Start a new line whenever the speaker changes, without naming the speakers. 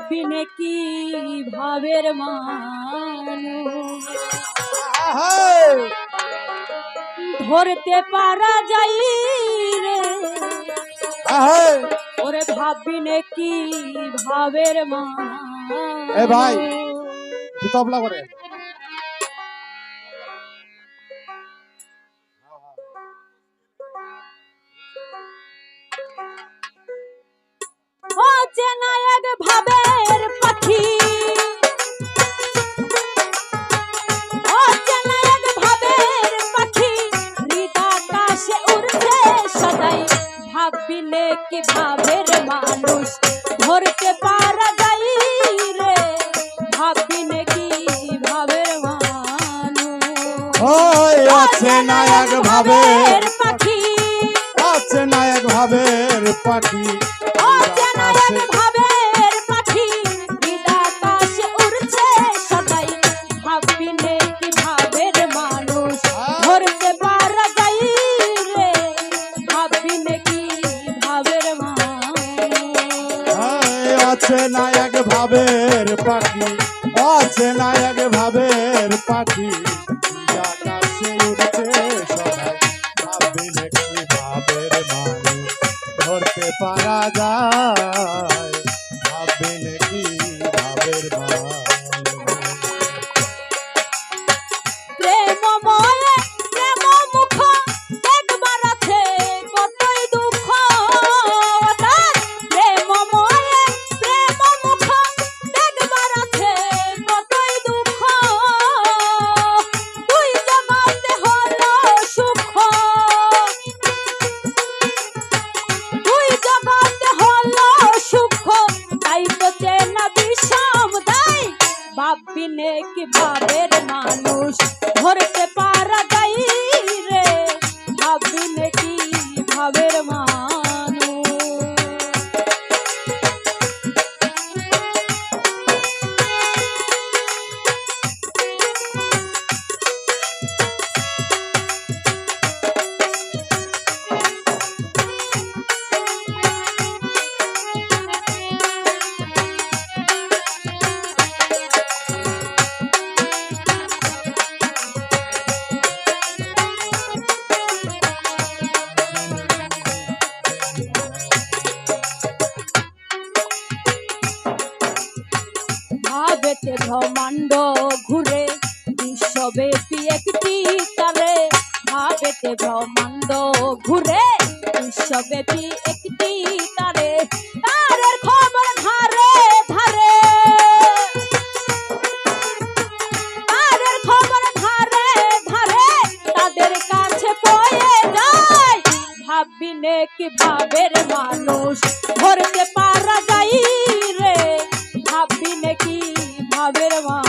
ভাববি নাকি ভাবের মানুষ ধরতে পারা যাই রে ওরে ভাববি নাকি ভাবের মানুষ
এ ভাই তুই তবলা করে
অচেনা এক ভাবের পাখি অচেনা এক ভাবের পাখি হৃদাকাশে উড়ছে সদাই ভাববি নাকি ভাবের মানুষ ধরতে পারা যাই রে ভাববি নাকি ভাবের মানুষ
অচেনা এক ভাবের
পাখি
অচেনা এক ভাবের পাখি
অচেনা এক ভাবের পাখি হৃদাকাশে উড়ছে সদাই ভাববি নাকি ভাবের মানুষ ধরতে পারা যাই রে ভাববি নাকি ভাবের মানুষ
অচেনা এক ভাবের পাখি অচেনা এক ভাবের পাখি আকাশে উড়ছে সবাই ভাববি নাকি ভাবের মানুষ ধরতে পারা যায় ভাববি নাকি ভাবের মানুষ
প্রেমময় প্রেম মুখ দেখবার আছে কতই দুঃখ তার প্রেমময় প্রেম মুখ দেখবার আছে কতই দুঃখ তুই জগতে হলো সুখ তুই জগতে হলো সুখ তাই তো চেনা বিষম দাই ভাববি নাকি ভাবের মানুষ ধরতে পারা যাই রে ভাববি নাকি ভাবের মানুষ ভাবেতে ব্রহ্মাণ্ড ঘুরে বিশ্বব্যাপী একটি তারে ভাবেতে ব্রহ্মাণ্ড ঘুরে বিশ্বব্যাপী একটি তারে তারের খবর ধারে ধারে তারের খবর ধারে ধারে তাদের কাছে পয়ে যায় ভাববি নাকি ভাবের মানুষ ধরতে পারা যাই রে ভাববি নাকি ভাবের মানুষ